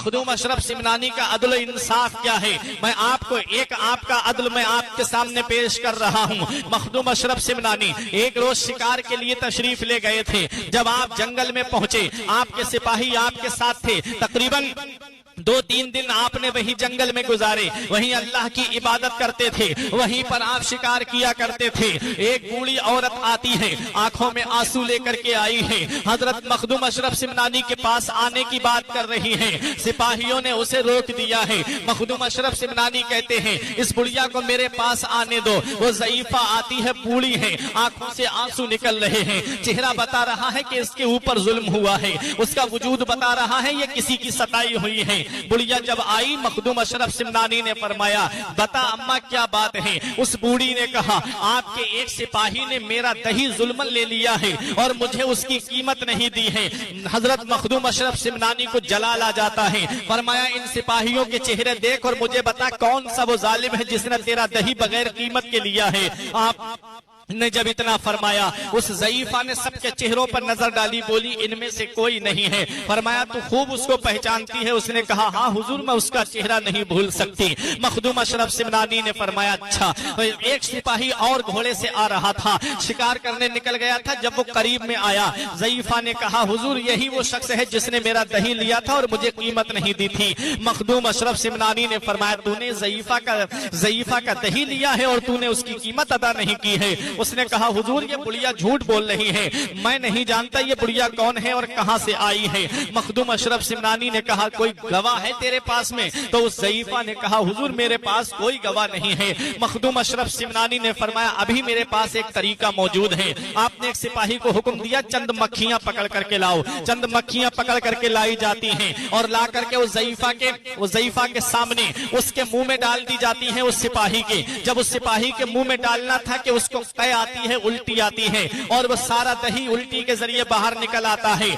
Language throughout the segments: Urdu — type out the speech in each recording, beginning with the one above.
مخدوم اشرف سمنانی کا عدل و انصاف کیا ہے، میں آپ کو ایک آپ کا عدل میں آپ کے سامنے پیش کر رہا ہوں۔ مخدوم اشرف سمنانی ایک روز شکار کے لیے تشریف لے گئے تھے۔ جب آپ جنگل میں پہنچے، آپ کے سپاہی آپ کے ساتھ تھے، تقریباً 2-3 دن آپ نے وہی جنگل میں گزارے، وہیں اللہ کی عبادت کرتے تھے، وہیں پر آپ شکار کیا کرتے تھے۔ ایک بوڑھی عورت آتی ہے، آنکھوں میں آنسو لے کر کے آئی ہے، حضرت مخدوم اشرف سمنانی کے پاس آنے کی بات کر رہی ہے، سپاہیوں نے اسے روک دیا ہے۔ مخدوم اشرف سمنانی کہتے ہیں اس بڑھیا کو میرے پاس آنے دو۔ وہ ضعیفہ آتی ہے، بوڑھی ہے، آنکھوں سے آنسو نکل رہے ہیں، چہرہ بتا رہا ہے کہ اس کے اوپر ظلم ہوا ہے، اس کا وجود بتا رہا ہے یہ کسی کی ستائی ہوئی ہے۔ بڑھیا جب آئی، مخدوم اشرف سمنانی نے فرمایا بتا اماں کیا بات ہے؟ اس بوڑھی نے کہا آپ کے ایک سپاہی نے میرا دہی ظلمن لے لیا ہے اور مجھے اس کی قیمت نہیں دی ہے۔ حضرت مخدوم اشرف سمنانی کو جلال آ جاتا ہے، فرمایا ان سپاہیوں کے چہرے دیکھ اور مجھے بتا کون سا وہ ظالم ہے جس نے تیرا دہی بغیر قیمت کے لیا ہے۔ آپ نے جب اتنا فرمایا، اس ضعیفہ نے سب کے چہروں پر نظر ڈالی، بولی ان میں سے کوئی نہیں ہے۔ فرمایا تو خوب اس کو پہچانتی ہے؟ اس نے کہا ہاں حضور میں اس کا چہرہ نہیں بھول سکتی۔ مخدوم اشرف سمنانی نے فرمایا اچھا۔ ایک سپاہی اور گھوڑے سے آ رہا تھا، شکار کرنے نکل گیا تھا، جب وہ قریب میں آیا، ضعیفہ نے کہا حضور یہی وہ شخص ہے جس نے میرا دہی لیا تھا اور مجھے قیمت نہیں دی تھی۔ مخدوم اشرف سمنانی نے فرمایا تو نے ضعیفہ کا دہی لیا ہے اور تو نے اس کی قیمت ادا نہیں کی ہے۔ اس نے کہا حضور یہ بڑھیا جھوٹ بول رہی ہے، میں نہیں جانتا یہ بڑھیا کون ہے اور کہاں سے آئی ہے۔ مخدوم اشرف سمنانی نے کہا کوئی گواہ ہے تیرے پاس میں؟ تو اس ضعیفہ نے کہا حضور میرے پاس کوئی گواہ نہیں ہے۔ مخدوم اشرف سمنانی نے فرمایا ابھی میرے پاس ایک طریقہ موجود ہے۔ آپ نے ایک سپاہی کو حکم دیا چند مکھیاں پکڑ کر کے لاؤ، چند مکھیاں پکڑ کر کے لائی جاتی ہیں اور لا کر کے اس ضعیفہ کے سامنے اس کے منہ میں ڈال دی جاتی ہیں اس سپاہی کے۔ جب اس سپاہی کے منہ میں ڈالنا تھا کہ اس کو قے آتی ہے، الٹی آتی ہے اور وہ سارا دہی الٹی کے ذریعے باہر نکل آتا ہے۔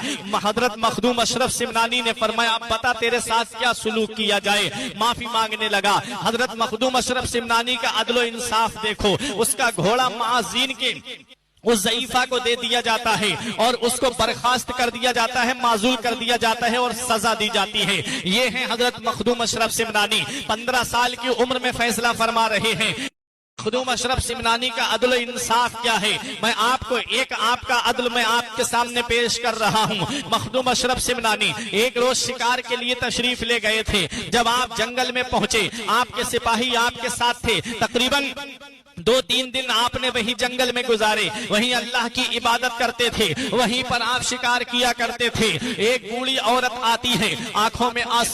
حضرت مخدوم اشرف سمنانی نے فرمایا اب بتا تیرے ساتھ کیا سلوک کیا جائے؟ معافی مانگنے لگا۔ حضرت مخدوم اشرف سمنانی کا عدل و انصاف دیکھو، اس کا گھوڑا معزین کے اس ضعیفہ کو دے دیا جاتا ہے اور اس کو برخاست کر دیا جاتا ہے، معزول کر دیا جاتا ہے اور سزا دی جاتی ہے۔ یہ ہیں حضرت مخدوم اشرف سمنانی، 15 سال کی عمر میں فیصلہ فرما رہے ہیں۔ مخدوم اشرف سمنانی کا عدل و انصاف کیا ہے، میں آپ کو ایک آپ کا عدل میں آپ کے سامنے پیش کر رہا ہوں۔ مخدوم اشرف سمنانی ایک روز شکار کے لیے تشریف لے گئے تھے۔ جب آپ جنگل میں پہنچے، آپ کے سپاہی آپ کے ساتھ تھے، تقریباً 2-3 دن آپ نے وہی جنگل میں گزارے، وہیں اللہ کی عبادت کرتے تھے، وہیں پر آپ شکار کیا کرتے تھے۔ ایک بوڑھی عورت آتی ہے، آنکھوں میں آنسو